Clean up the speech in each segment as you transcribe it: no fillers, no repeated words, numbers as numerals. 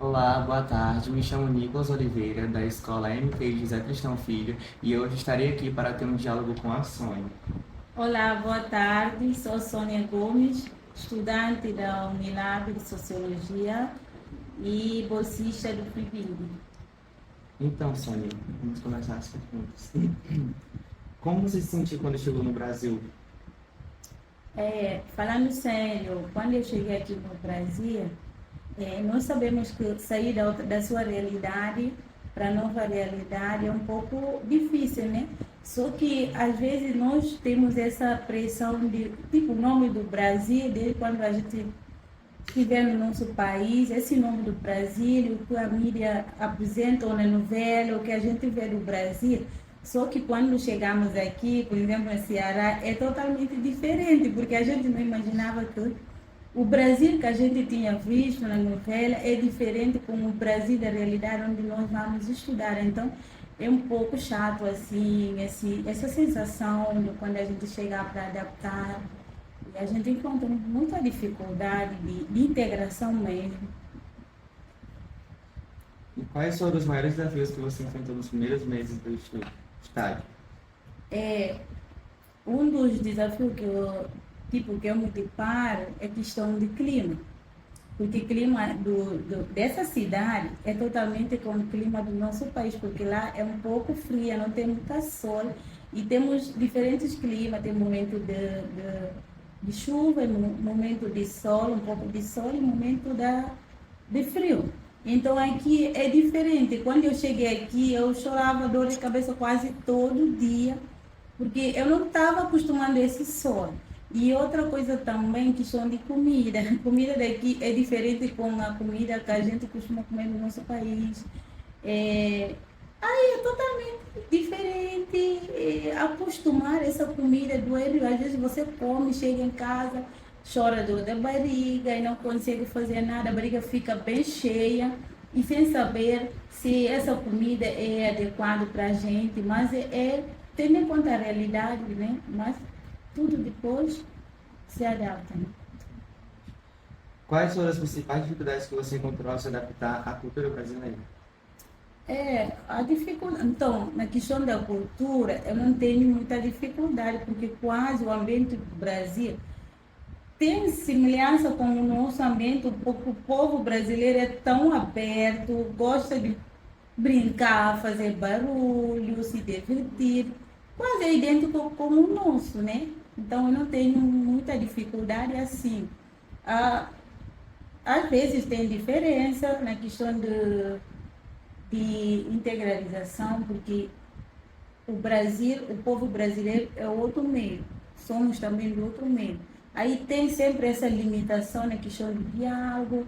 Olá, boa tarde. Me chamo Nicolas Oliveira, da escola MT José Cristão Filho, e hoje estarei aqui para ter um diálogo com a Sônia. Olá, boa tarde. Sou Sônia Gomes, estudante da Unilab de Sociologia e bolsista do FIBID. Então, Sônia, vamos começar as perguntas. Como você se sentiu quando chegou no Brasil? Falando sério, quando eu cheguei aqui no Brasil, nós sabemos que sair da sua realidade para a nova realidade é um pouco difícil, né? Só que às vezes nós temos essa pressão de, tipo, o nome do Brasil, desde quando a gente estiver no nosso país, esse nome do Brasil, o que a mídia apresenta ou na novela, o que a gente vê do Brasil. Só que quando chegamos aqui, por exemplo, no Ceará, é totalmente diferente, porque a gente não imaginava que o Brasil que a gente tinha visto na novela é diferente com o Brasil da realidade onde nós vamos estudar. Então, é um pouco chato, assim, essa sensação de quando a gente chega para adaptar. E a gente encontra muita dificuldade de integração mesmo. E quais foram os maiores desafios que você enfrentou nos primeiros meses do estágio? Um dos desafios que eu me deparo é a questão de clima. Porque o clima dessa cidade é totalmente com o clima do nosso país, porque lá é um pouco fria, não tem muita sol. E temos diferentes climas, tem momento de chuva, momento de sol, um pouco de sol e momento de frio. Então aqui é diferente. Quando eu cheguei aqui, eu chorava dor de cabeça quase todo dia, porque eu não estava acostumada a esse sol. E outra coisa também, questão de comida. A comida daqui é diferente com a comida que a gente costuma comer no nosso país. É, Aí é totalmente diferente. Acostumar essa comida doendo, às vezes você come, chega em casa, chora dor da barriga e não consegue fazer nada, a barriga fica bem cheia e sem saber se essa comida é adequada para a gente, mas tendo em conta a realidade, né? Mas tudo depois se adapta, né? Quais foram as principais dificuldades que você encontrou ao se adaptar à cultura brasileira? A dificuldade. Então, na questão da cultura, eu não tenho muita dificuldade, porque quase o ambiente do Brasil tem semelhança com o nosso ambiente, porque o povo brasileiro é tão aberto, gosta de brincar, fazer barulho, se divertir, quase é idêntico como o nosso, né? Então, eu não tenho muita dificuldade assim. Ah, Às vezes tem diferença na questão de integralização, porque o Brasil, o povo brasileiro é outro meio, somos também do outro meio. Aí tem sempre essa limitação na questão do diálogo,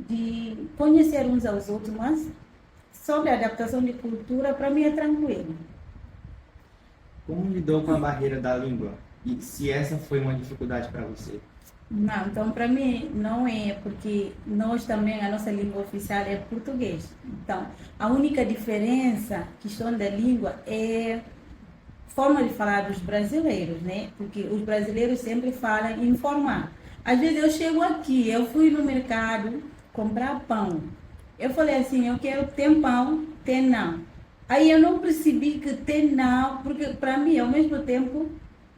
de conhecer uns aos outros, mas sobre a adaptação de cultura, para mim é tranquilo. Como lidou com a barreira da língua? E se essa foi uma dificuldade para você? Não, então para mim não é, porque nós também, a nossa língua oficial é português. Então, a única diferença, questão da língua, é forma de falar dos brasileiros, né? Porque os brasileiros sempre falam em informar. Às vezes eu chego aqui, eu fui no mercado comprar pão. Eu falei assim, eu quero tem pão, tem não. Aí eu não percebi que tem não, porque para mim, ao mesmo tempo,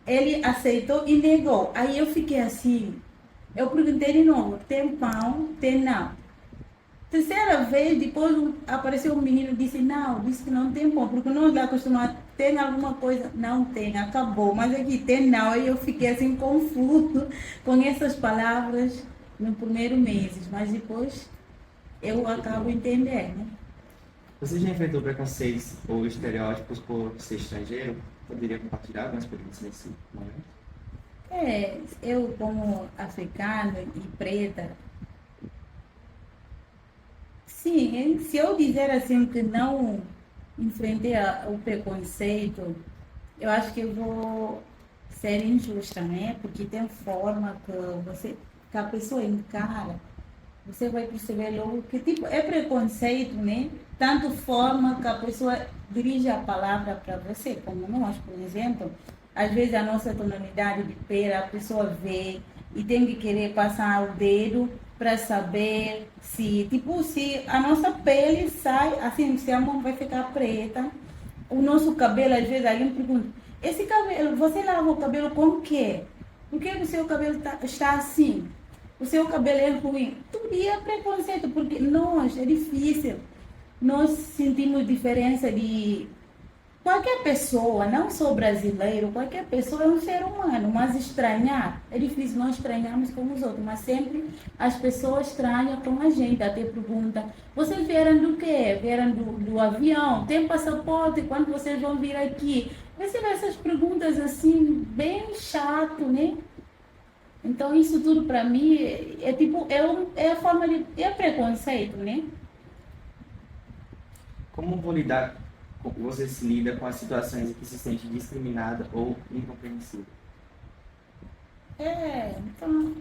ele aceitou e negou. Aí eu fiquei assim, eu perguntei de novo, tem pão, tem não. Terceira vez, depois apareceu um menino e disse que não tem pão, porque nós lá costumamos, tem alguma coisa? Não tem, acabou, mas aqui tem não. Aí eu fiquei assim confuso com essas palavras no primeiro mês, mas depois eu acabo entendendo, né? Você já enfrentou preconceitos ou estereótipos por ser estrangeiro? Poderia compartilhar algumas experiências nesse momento? Eu como africana e preta, sim, se eu dizer assim que não enfrentei o preconceito, eu acho que eu vou ser injusta, né? Porque tem forma que a pessoa encara, você vai perceber logo que tipo é preconceito, né? Tanto forma que a pessoa dirige a palavra para você, como nós, por exemplo, às vezes a nossa tonalidade de pele, a pessoa vê, e tem que querer passar o dedo para saber se, tipo, se a nossa pele sai, assim, se a mão vai ficar preta, o nosso cabelo, às vezes alguém pergunta, esse cabelo, você lava o cabelo com o quê? Por que o seu cabelo está assim? O seu cabelo é ruim? Tudo é preconceito, porque nós, é difícil. Nós sentimos diferença de qualquer pessoa, não só brasileiro, qualquer pessoa é um ser humano, mas estranhar, é difícil nós estranharmos com os outros, mas sempre as pessoas estranham com a gente, até perguntam, vocês vieram do quê? Vieram do avião? Tem passaporte? Quando vocês vão vir aqui? Você vê essas perguntas assim, bem chato, né? Então isso tudo para mim é tipo, é a forma de, é preconceito, né? Como você se lida com as situações em que se sente discriminada ou incompreensível? Então,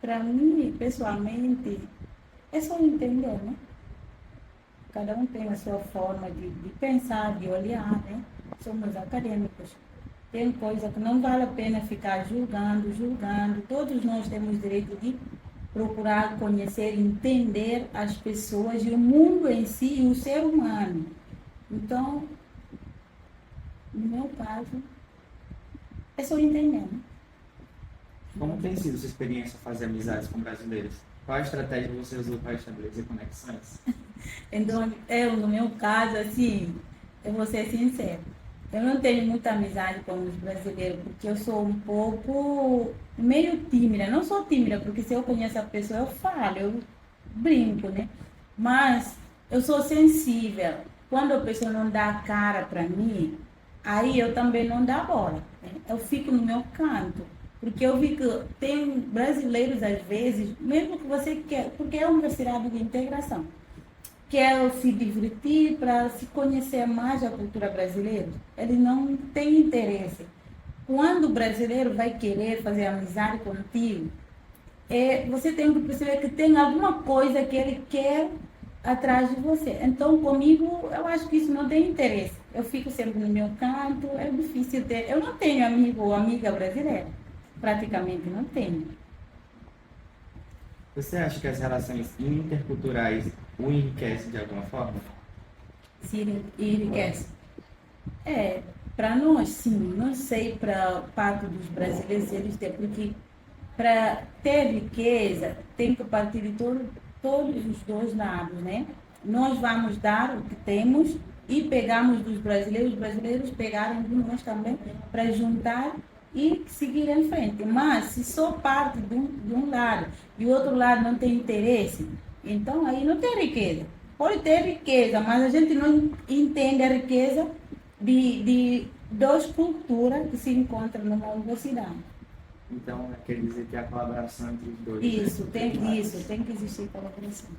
para mim, pessoalmente, é só entender, né? Cada um tem a sua forma de pensar, de olhar, né? Somos acadêmicos. Tem coisa que não vale a pena ficar julgando, julgando. Todos nós temos direito de procurar conhecer, entender as pessoas e o mundo em si e o ser humano. Então, no meu caso, é só entender, né? Como tem sido sua experiência fazer amizades com brasileiros? Qual a estratégia você usou para estabelecer conexões? Então, eu, no meu caso, assim, eu vou ser sincera, eu não tenho muita amizade com os brasileiros, porque eu sou um pouco meio tímida. Não sou tímida, porque se eu conheço a pessoa, eu falo, eu brinco, né? Mas eu sou sensível. Quando a pessoa não dá a cara para mim, aí eu também não dou bola, né? Eu fico no meu canto. Porque eu vi que tem brasileiros, às vezes, mesmo que você quer, porque é uma universidade de integração, quer se divertir para se conhecer mais a cultura brasileira, ele não tem interesse. Quando o brasileiro vai querer fazer amizade contigo, você tem que perceber que tem alguma coisa que ele quer atrás de você. Então, comigo, eu acho que isso não tem interesse. Eu fico sempre no meu canto, é difícil ter. Eu não tenho amigo ou amiga brasileira, praticamente não tenho. Você acha que as relações interculturais o enriquecem de alguma forma? Se enriquece. Para nós sim, não sei para parte dos brasileiros eles têm, porque para ter riqueza tem que partir de todos os dois lados, né? Nós vamos dar o que temos e pegamos dos brasileiros, os brasileiros pegarem de nós também para juntar e seguir em frente. Mas se só parte de um lado e o outro lado não tem interesse, então aí não tem riqueza. Pode ter riqueza, mas a gente não entende a riqueza de duas culturas que se encontram numa universidade. Então, quer dizer que a colaboração entre os dois. Isso, né? tem que existir colaboração.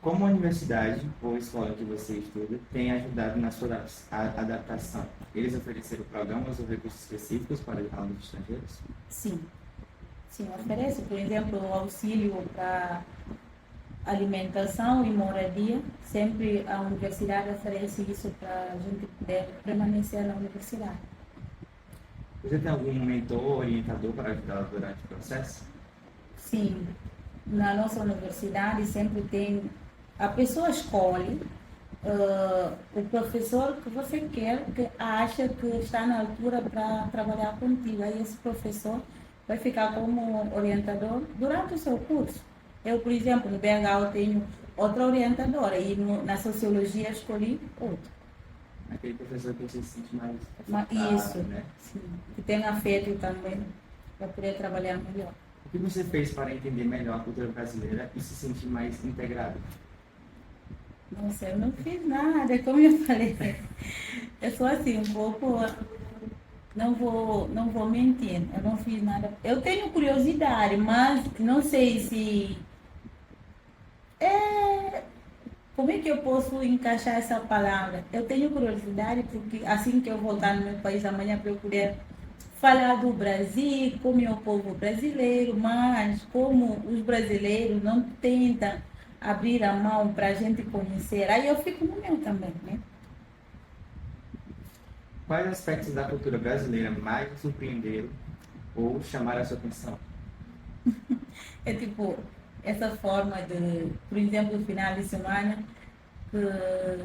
Como a universidade ou escola que você estuda tem ajudado na sua adaptação? Eles ofereceram programas ou recursos específicos para alunos estrangeiros? Sim, sim, oferece, por exemplo, o auxílio para alimentação e moradia. Sempre a universidade oferece isso para a gente poder permanecer na universidade. Você tem algum mentor ou orientador para ajudar durante o processo? Sim, na nossa universidade sempre tem, a pessoa escolhe o professor que você quer, que acha que está na altura para trabalhar contigo. Aí esse professor vai ficar como orientador durante o seu curso. Eu, por exemplo, no BH eu tenho outra orientadora e na sociologia escolhi outra. Aquele professor que você se sente mais Isso, né? sim, que tem afeto também para poder trabalhar melhor. O que você fez para entender melhor a cultura brasileira e se sentir mais integrado? Nossa, eu não fiz nada, como eu falei. Eu sou assim, um pouco, não vou mentir, eu não fiz nada. Eu tenho curiosidade, mas não sei se como é que eu posso encaixar essa palavra? Eu tenho curiosidade porque assim que eu voltar no meu país amanhã para eu poder falar do Brasil, como é o povo brasileiro, mas como os brasileiros não tentam abrir a mão para a gente conhecer, aí eu fico no meu também, né? Quais aspectos da cultura brasileira mais te surpreenderam ou chamaram a sua atenção? É tipo, essa forma de, por exemplo, final de semana, que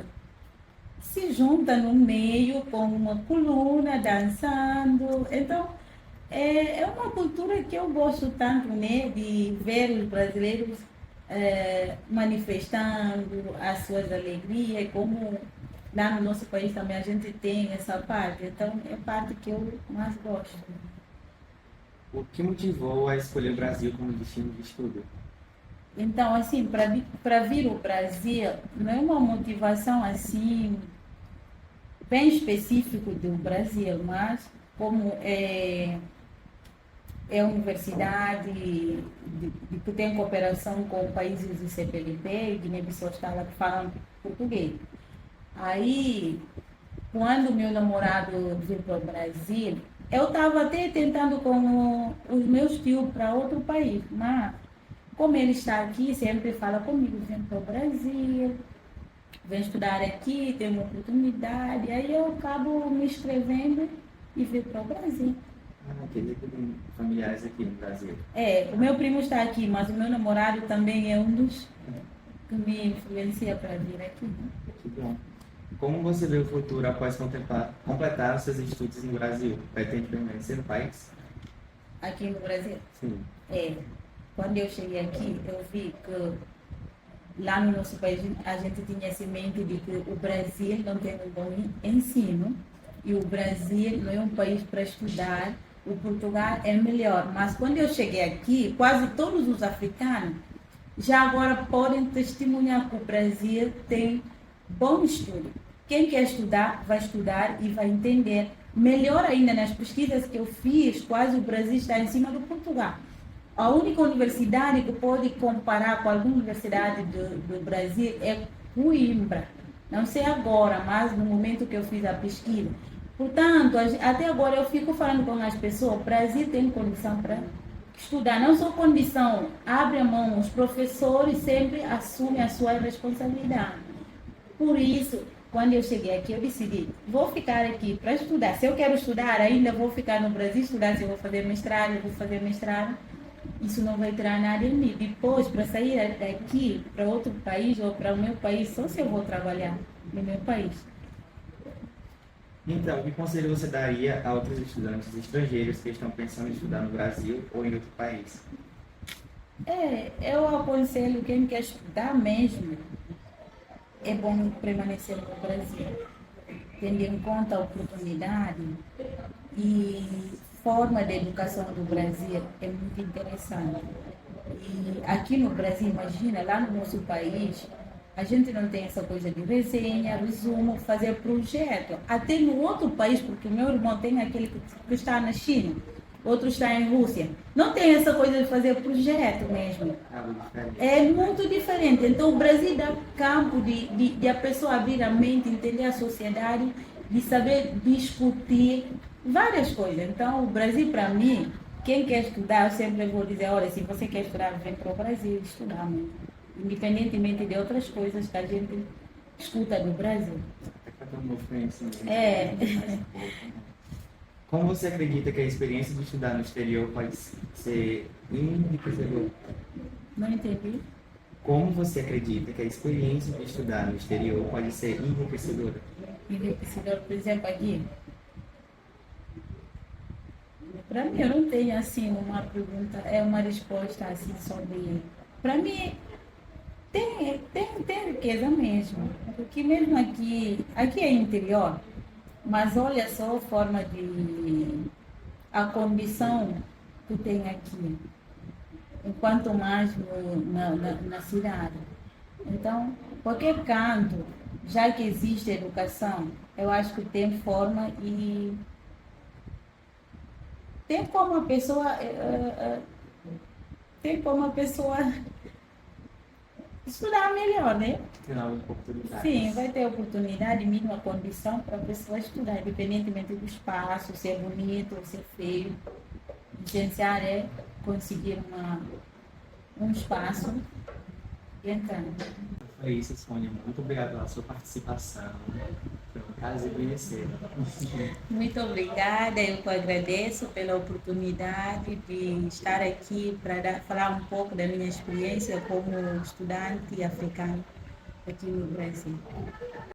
se junta no meio com uma coluna dançando. Então, é uma cultura que eu gosto tanto, né, de ver os brasileiros manifestando as suas alegrias, como lá no nosso país também a gente tem essa parte. Então, é a parte que eu mais gosto. O que motivou a escolher o Brasil como destino de estudo? Então, assim, para vir o Brasil, não é uma motivação assim bem específico do Brasil, mas como é universidade que tem cooperação com países do CPLP, Guiné-Bissau está lá que falam português. Aí, quando meu namorado veio para o Brasil, eu estava até tentando com os meus tios para outro país, mas como ele está aqui, sempre fala comigo, vem para o Brasil, vem estudar aqui, tem uma oportunidade. Aí eu acabo me inscrevendo e vim para o Brasil. Quer dizer que tem familiares aqui no Brasil. O meu primo está aqui, mas o meu namorado também é um dos que me influencia para vir aqui. Né? Que bom. Como você vê o futuro após completar os seus estudos no Brasil? Pretende permanecer no país? Aqui no Brasil? Sim. Quando eu cheguei aqui, eu vi que lá no nosso país a gente tinha essa mente de que o Brasil não tem um bom ensino e o Brasil não é um país para estudar, o Portugal é melhor. Mas quando eu cheguei aqui, quase todos os africanos já agora podem testemunhar que o Brasil tem bom estudo. Quem quer estudar, vai estudar e vai entender. Melhor ainda, nas pesquisas que eu fiz, quase o Brasil está em cima do Portugal. A única universidade que pode comparar com alguma universidade do Brasil é Coimbra. Não sei agora, mas no momento que eu fiz a pesquisa. Portanto, até agora eu fico falando com as pessoas, o Brasil tem condição para estudar, não só condição, abre a mão, os professores sempre assumem a sua responsabilidade. Por isso, quando eu cheguei aqui, eu decidi, vou ficar aqui para estudar. Se eu quero estudar, ainda vou ficar no Brasil estudar, se eu vou fazer mestrado, eu vou fazer mestrado. Isso não vai tirar nada em mim. Depois, para sair daqui para outro país ou para o meu país, só se eu vou trabalhar no meu país. Então, que conselho você daria a outros estudantes estrangeiros que estão pensando em estudar no Brasil ou em outro país? Eu aconselho quem quer estudar mesmo, é bom permanecer no Brasil, tendo em conta a oportunidade e forma de educação do Brasil é muito interessante. E aqui no Brasil, imagina, lá no nosso país, a gente não tem essa coisa de resenha, resumo, fazer projeto. Até no outro país, porque o meu irmão tem aquele que está na China, outro está em Rússia. Não tem essa coisa de fazer projeto mesmo. É muito diferente. Então o Brasil dá campo de a pessoa abrir a mente, entender a sociedade, de saber discutir várias coisas. Então o Brasil, para mim, quem quer estudar, eu sempre vou dizer, olha, se você quer estudar, vem para o Brasil estudar mesmo. Independentemente de outras coisas que a gente escuta do Brasil. Como você acredita que a experiência de estudar no exterior pode ser enriquecedora? Não entendi. Como você acredita que a experiência de estudar no exterior pode ser enriquecedora? Enriquecedora, por exemplo, aqui. Para mim, eu não tenho assim uma pergunta, uma resposta assim sobre. Para mim, tem riqueza mesmo. Porque mesmo aqui é interior, mas olha só a forma de. A condição que tem aqui. Enquanto mais na cidade. Então, qualquer canto, já que existe educação, eu acho que tem forma e tem como a pessoa estudar melhor, né? Sim, vai ter oportunidade, mínima condição para a pessoa estudar, independentemente do espaço, se é bonito ou se é feio. Licenciar é conseguir um espaço e entrar. Foi isso, Sônia. Muito obrigado pela sua participação. Foi um Prazer conhecer. Muito obrigada, eu que agradeço pela oportunidade de estar aqui para falar um pouco da minha experiência como estudante africano aqui no Brasil.